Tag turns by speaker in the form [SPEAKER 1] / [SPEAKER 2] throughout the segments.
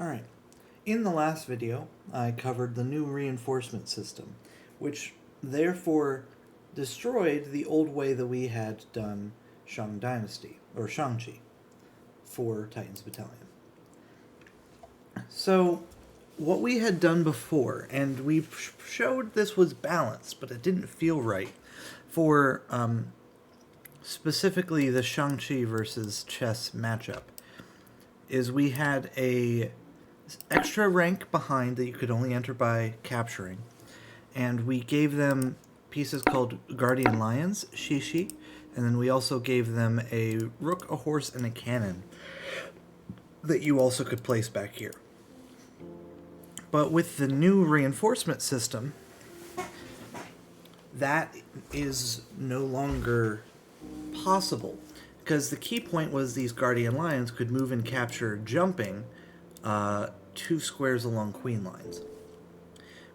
[SPEAKER 1] Alright, in the last video, I covered the new reinforcement system, which therefore destroyed the old way that we had done Shang Dynasty, or Xiangqi, for Titan's Battalion. So, what we had done before, and we showed this was balanced, but it didn't feel right, for specifically the Xiangqi versus chess matchup, is we had a extra rank behind that you could only enter by capturing, and we gave them pieces called Guardian Lions, Xiangqi, and then we also gave them a rook, a horse, and a cannon that you also could place back here. But with the new reinforcement system, that is no longer possible, because the key point was these Guardian Lions could move and capture jumping 2 squares along queen lines,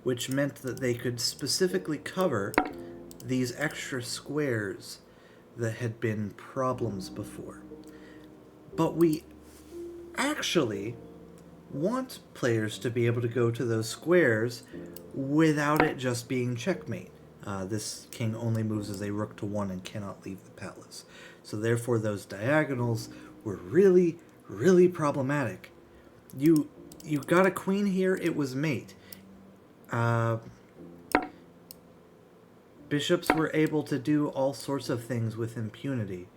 [SPEAKER 1] which meant that they could specifically cover these extra squares that had been problems before. But we actually want players to be able to go to those squares without it just being checkmate. This king only moves as a rook to 1 and cannot leave the palace. So therefore those diagonals were really, really problematic. You got a queen here, it was mate. Bishops were able to do all sorts of things with impunity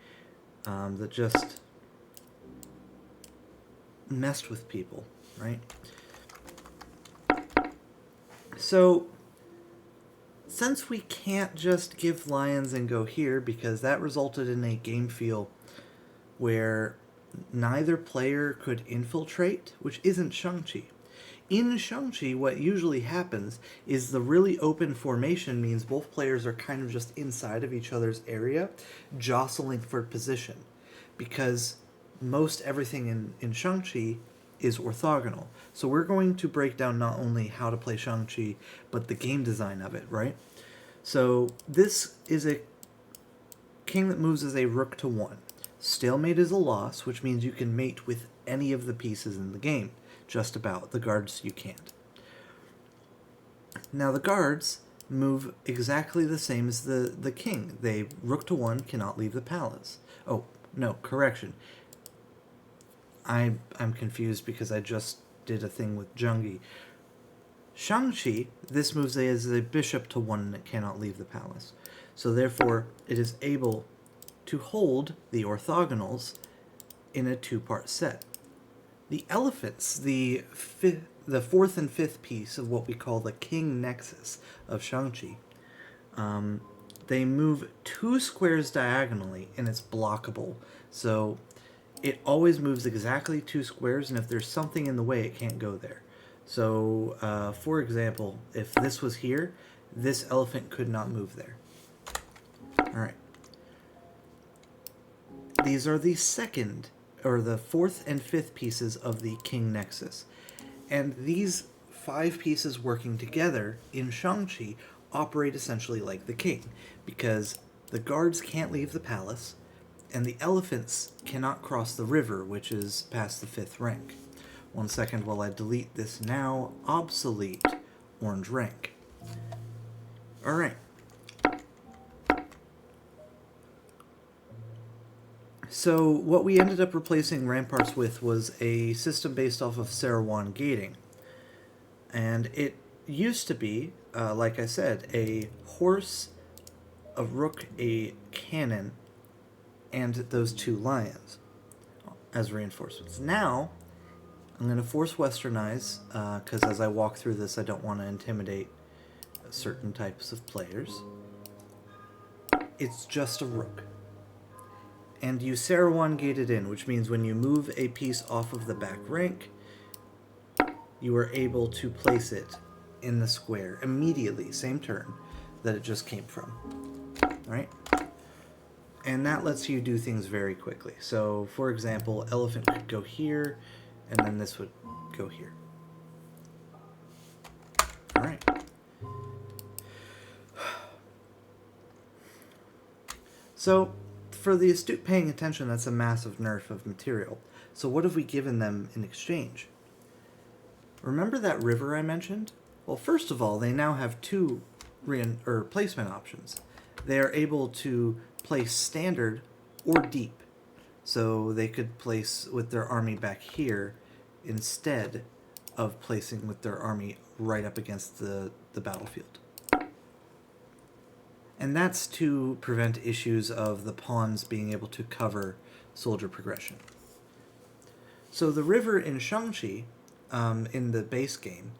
[SPEAKER 1] that just messed with people, right? So, since we can't just give lions and go here, because that resulted in a game feel where neither player could infiltrate, which isn't Xiangqi. In Xiangqi, what usually happens is the really open formation means both players are kind of just inside of each other's area, jostling for position, because most everything in Xiangqi is orthogonal. So we're going to break down not only how to play Xiangqi, but the game design of it, right? So this is a king that moves as a rook to 1. Stalemate is a loss, which means you can mate with any of the pieces in the game. Just about. The guards you can't. Now the guards move exactly the same as the king. They rook to 1, cannot leave the palace. Oh, no, correction. I'm confused because I just did a thing with Xiangqi. Xiangqi, this moves as a bishop to 1 and it cannot leave the palace. So therefore, it is able to hold the orthogonals in a 2-part set. The elephants, the 4th and 5th piece of what we call the king nexus of Xiangqi, they move 2 squares diagonally and it's blockable. So it always moves exactly 2 squares, and if there's something in the way, it can't go there. So, for example, if this was here, this elephant could not move there. Alright. These are the 4th and 5th pieces of the king nexus. And these 5 pieces working together in Xiangqi operate essentially like the king, because the guards can't leave the palace, and the elephants cannot cross the river, which is past the 5th rank. 1 second while I delete this now obsolete orange rank. Alright. So what we ended up replacing ramparts with was a system based off of Sarawan gating. And it used to be, like I said, a horse, a rook, a cannon, and those 2 lions as reinforcements. Now, I'm going to force westernize, because as I walk through this, I don't want to intimidate certain types of players. It's just a rook. And you Sarawan gate it in, which means when you move a piece off of the back rank, you are able to place it in the square immediately, same turn that it just came from. Alright? And that lets you do things very quickly. So, for example, elephant could go here, and then this would go here. Alright. So, for the astute paying attention, that's a massive nerf of material. So what have we given them in exchange? Remember that river I mentioned? Well, first of all, they now have two placement options. They are able to place standard or deep. So they could place with their army back here instead of placing with their army right up against the battlefield. And that's to prevent issues of the pawns being able to cover soldier progression. So the river in Xiangqi, in the base game,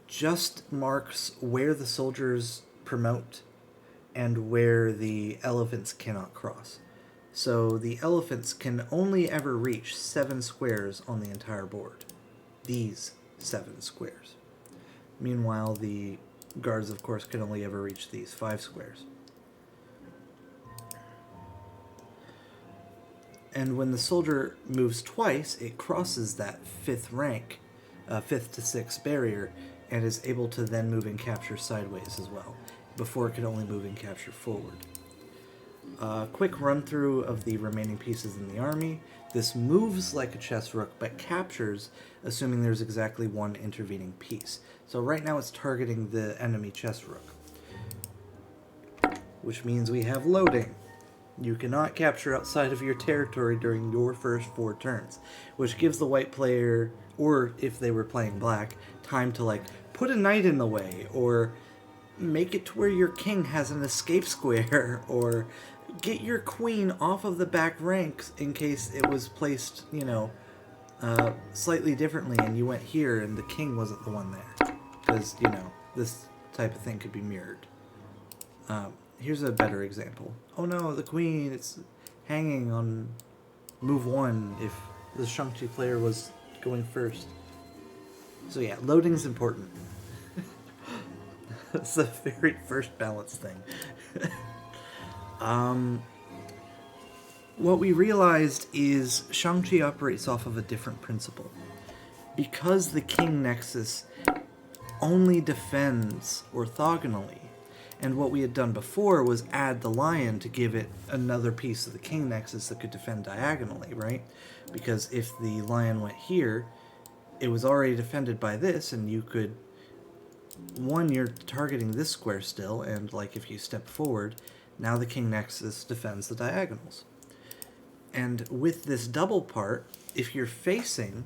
[SPEAKER 1] just marks where the soldiers promote and where the elephants cannot cross. So the elephants can only ever reach 7 squares on the entire board. These 7 squares. Meanwhile, the guards, of course, can only ever reach these 5 squares. And when the soldier moves twice, it crosses that 5th rank, 5th to 6th barrier, and is able to then move and capture sideways as well. Before it could only move and capture forward. Quick run through of the remaining pieces in the army. This moves like a chess rook, but captures assuming there's exactly one intervening piece. So right now it's targeting the enemy chess rook, which means we have loading. You cannot capture outside of your territory during your first 4 turns, which gives the white player, or if they were playing black, time to like put a knight in the way, or make it to where your king has an escape square, or get your queen off of the back ranks in case it was placed, slightly differently and you went here and the king wasn't the one there. Because, this type of thing could be mirrored. Here's a better example. Oh no, the queen, it's hanging on move 1 if the Xiangqi player was going first. So yeah, loading's important. That's the very first balance thing. What we realized is Xiangqi operates off of a different principle. Because the king nexus only defends orthogonally, and what we had done before was add the lion to give it another piece of the king nexus that could defend diagonally, right? Because if the lion went here, it was already defended by this, and you could... One, you're targeting this square still, and like if you step forward, now the king nexus defends the diagonals. And with this double part, if you're facing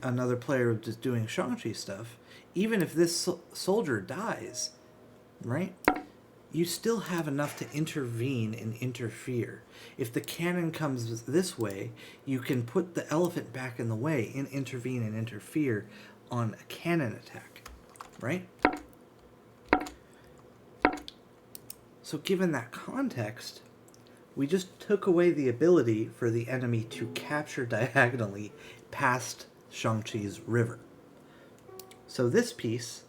[SPEAKER 1] another player just doing Xiangqi stuff, even if this soldier dies, right, you still have enough to intervene and interfere. If the cannon comes this way, you can put the elephant back in the way and intervene and interfere on a cannon attack, right? So given that context, we just took away the ability for the enemy to capture diagonally past Xiangqi's river. So this piece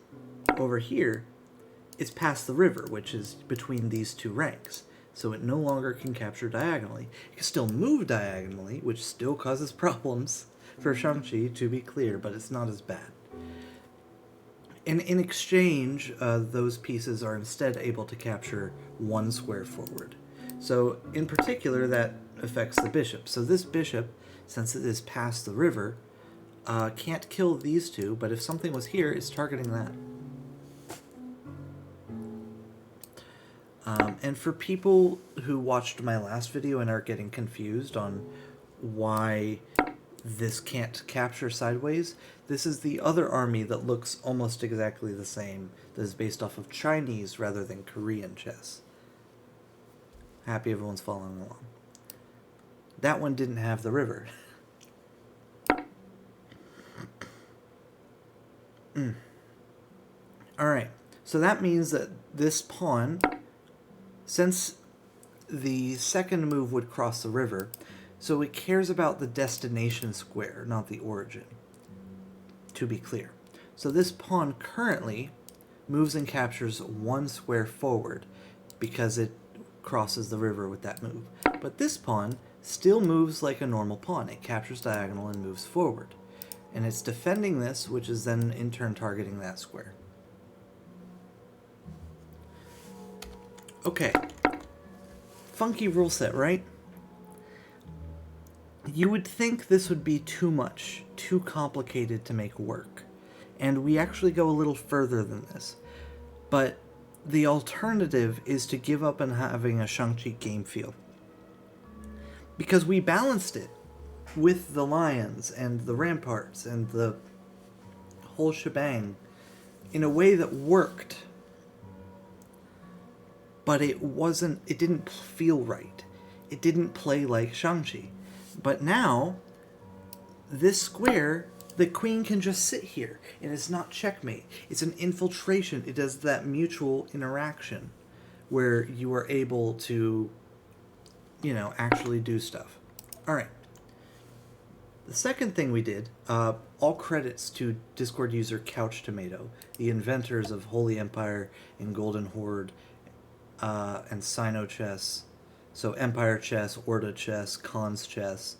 [SPEAKER 1] over here is past the river, which is between these 2 ranks. So it no longer can capture diagonally. It can still move diagonally, which still causes problems for Xiangqi, to be clear, but it's not as bad. And in exchange, those pieces are instead able to capture 1 square forward. So in particular, that affects the bishop. So this bishop, since it is past the river, can't kill these 2, but if something was here, it's targeting that. And for people who watched my last video and are getting confused on why this can't capture sideways, this is the other army that looks almost exactly the same, that is based off of Chinese rather than Korean chess. Happy everyone's following along. That one didn't have the river. Alright, so that means that this pawn, since the second move would cross the river, so it cares about the destination square, not the origin, to be clear. So this pawn currently moves and captures 1 square forward because it crosses the river with that move. But this pawn still moves like a normal pawn. It captures diagonal and moves forward. And it's defending this, which is then in turn targeting that square. Okay. Funky rule set, right? You would think this would be too much, too complicated to make work. And we actually go a little further than this. But the alternative is to give up on having a Xiangqi game feel. Because we balanced it with the lions and the ramparts and the whole shebang in a way that worked. But it didn't feel right. It didn't play like Xiangqi. But now, this square, the queen can just sit here, and it's not checkmate. It's an infiltration. It does that mutual interaction where you are able to, actually do stuff. All right. The second thing we did, all credits to Discord user Couch Tomato, the inventors of Holy Empire and Golden Horde, and Sino Chess. So Empire Chess, Orda Chess, Khans Chess,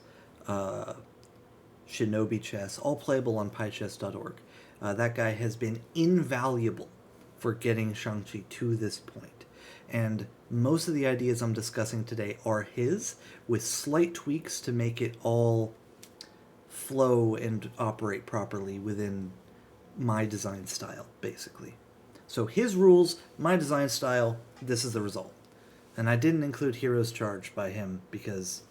[SPEAKER 1] Shinobi Chess, all playable on pychess.org. That guy has been invaluable for getting Xiangqi to this point. And most of the ideas I'm discussing today are his, with slight tweaks to make it all flow and operate properly within my design style, basically. So his rules, my design style, this is the result. And I didn't include Hero's Charge by him because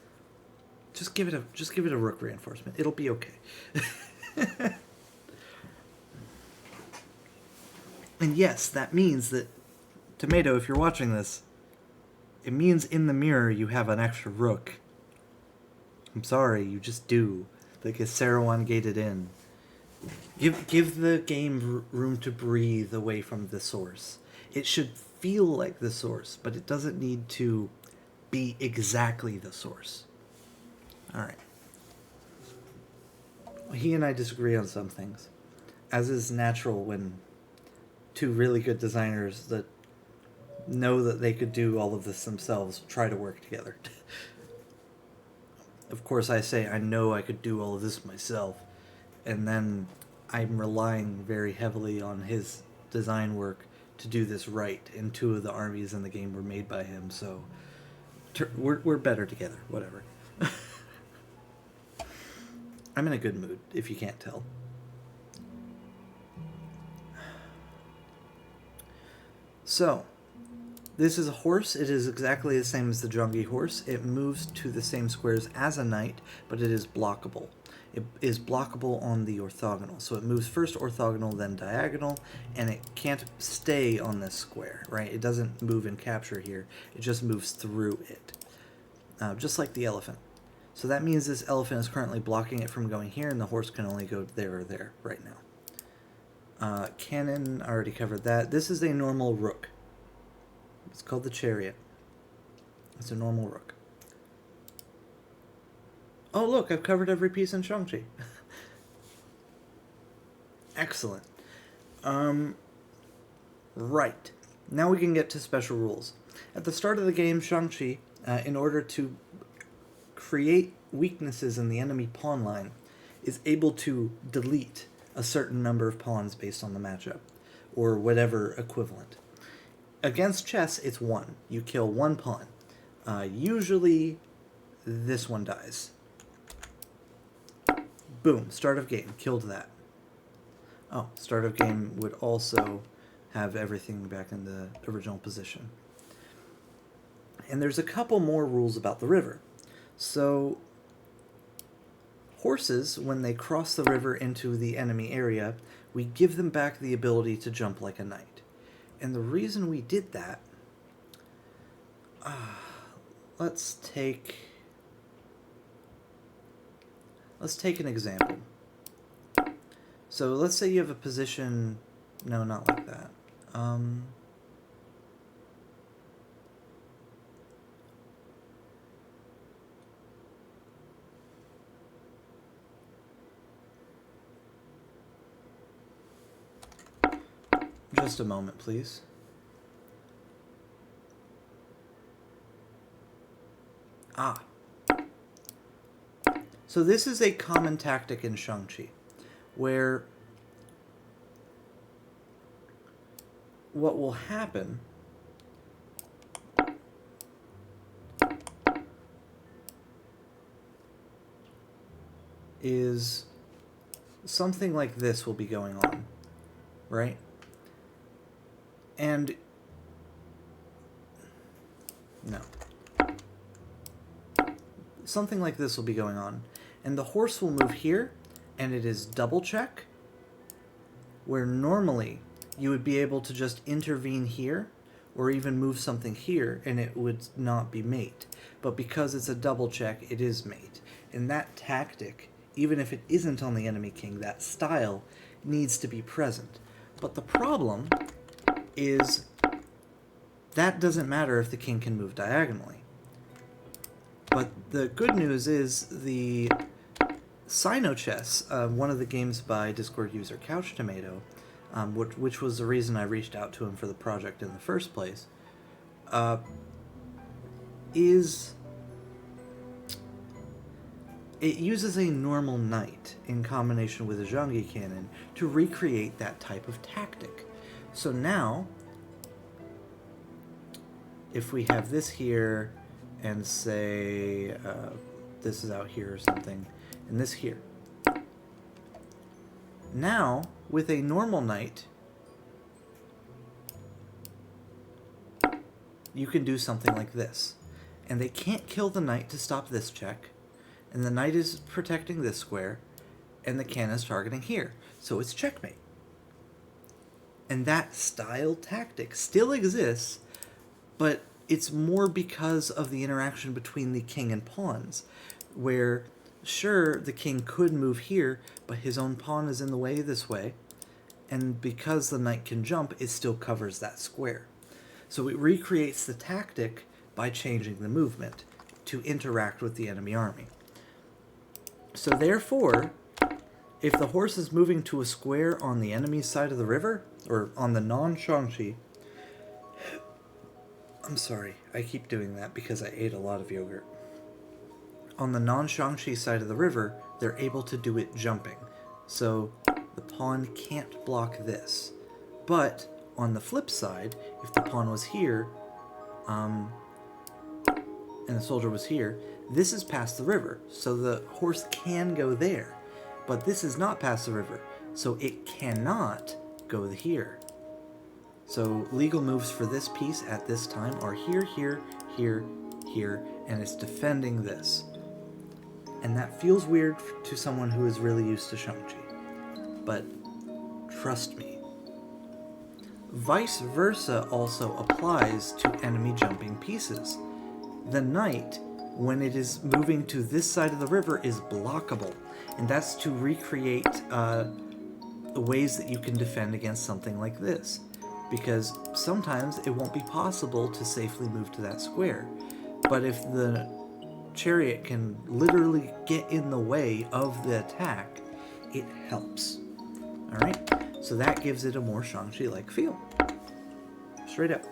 [SPEAKER 1] just give it a rook reinforcement. It'll be okay. And yes, that means that, Tomato, if you're watching this, it means in the mirror you have an extra rook. I'm sorry, you just do. Like a Saruman gated in. Give the game room to breathe away from the source. It should feel like the source, but it doesn't need to be exactly the source. Alright. He and I disagree on some things, as is natural when two really good designers that know that they could do all of this themselves try to work together. Of course, I say I know I could do all of this myself, and then I'm relying very heavily on his design work to do this right, and two of the armies in the game were made by him, so we're better together, whatever. I'm in a good mood, if you can't tell. So, this is a horse. It is exactly the same as the Xiangqi horse. It moves to the same squares as a knight, but it is blockable. It is blockable on the orthogonal. So it moves first orthogonal, then diagonal, and it can't stay on this square, right? It doesn't move and capture here. It just moves through it, just like the elephant. So that means this elephant is currently blocking it from going here, and the horse can only go there or there right now. Cannon, I already covered that. This is a normal rook. It's called the chariot. It's a normal rook. Oh, look, I've covered every piece in Xiangqi. Excellent. Right. Now we can get to special rules. At the start of the game, Xiangqi, in order to create weaknesses in the enemy pawn line, is able to delete a certain number of pawns based on the matchup, or whatever equivalent. Against chess, it's 1. You kill 1 pawn. Usually, this one dies. Boom, start of game, killed that. Oh, start of game would also have everything back in the original position. And there's a couple more rules about the river. So, horses, when they cross the river into the enemy area, we give them back the ability to jump like a knight. And the reason we did that, let's take an example. So let's say you have a position, no, not like that. Just a moment, please. So this is a common tactic in Xiangqi, where what will happen is something like this will be going on, right? And no. Something like this will be going on. And the horse will move here, and it is double check, where normally you would be able to just intervene here, or even move something here, and it would not be mate. But because it's a double check, it is mate. And that tactic, even if it isn't on the enemy king, that style needs to be present. But the problem is that doesn't matter if the king can move diagonally. But the good news is the Sino-Chess, one of the games by Discord user Couch Tomato, which was the reason I reached out to him for the project in the first place, it uses a normal knight in combination with a Xiangqi cannon to recreate that type of tactic. So now, if we have this here, and say this is out here or something, and this here. Now, with a normal knight, you can do something like this. And they can't kill the knight to stop this check, and the knight is protecting this square, and the cannon is targeting here. So it's checkmate. And that style tactic still exists, but it's more because of the interaction between the king and pawns, where, sure, the king could move here, but his own pawn is in the way this way, and because the knight can jump, it still covers that square. So it recreates the tactic by changing the movement to interact with the enemy army. So therefore, if the horse is moving to a square on the enemy's side of the river, or on the non-Xiangqi, I'm sorry, I keep doing that because I ate a lot of yogurt. On the non-Xiangqi side of the river, they're able to do it jumping. So the pawn can't block this. But on the flip side, if the pawn was here, and the soldier was here, this is past the river, so the horse can go there. But this is not past the river, so it cannot go here. So legal moves for this piece at this time are here, here, here, here, and it's defending this. And that feels weird to someone who is really used to Xiangqi. But trust me. Vice versa also applies to enemy jumping pieces. The knight, when it is moving to this side of the river, is blockable. And that's to recreate ways that you can defend against something like this. Because sometimes it won't be possible to safely move to that square. But if the chariot can literally get in the way of the attack, it helps. Alright? So that gives it a more Xiangqi-like feel. Straight up.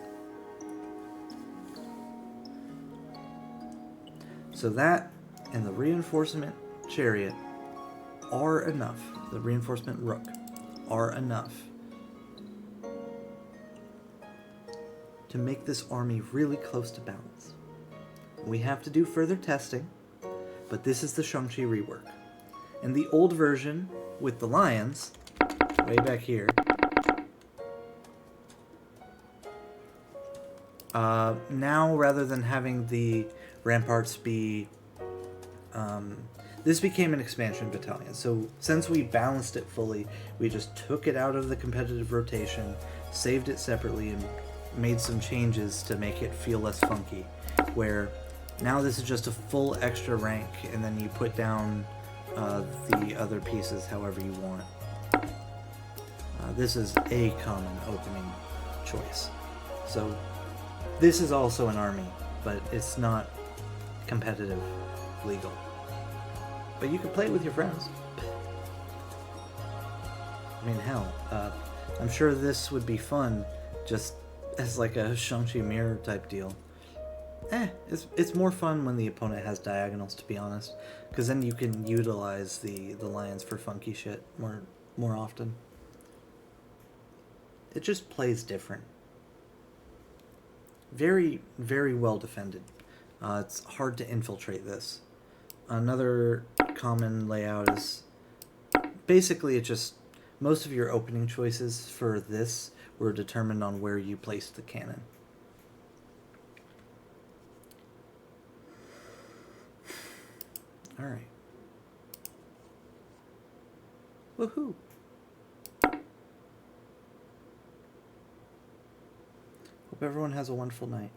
[SPEAKER 1] So that and the reinforcement chariot are enough. The reinforcement rook are enough to make this army really close to balance. We have to do further testing, but this is the Xiangqi rework. And the old version with the lions, way back here, now rather than having the ramparts be, this became an expansion battalion. So since we balanced it fully, we just took it out of the competitive rotation, saved it separately, and made some changes to make it feel less funky, where now this is just a full extra rank, and then you put down the other pieces however you want. This is a common opening choice. So this is also an army, but it's not competitive legal. But you can play it with your friends. I mean, hell, I'm sure this would be fun just as like a Xiangqi mirror type deal. It's more fun when the opponent has diagonals, to be honest, because then you can utilize the lions for funky shit more often. It just plays different. Very, very well defended. It's hard to infiltrate this. Another common layout is basically it just most of your opening choices for this were determined on where you placed the cannon. All right. Woohoo! Hope everyone has a wonderful night.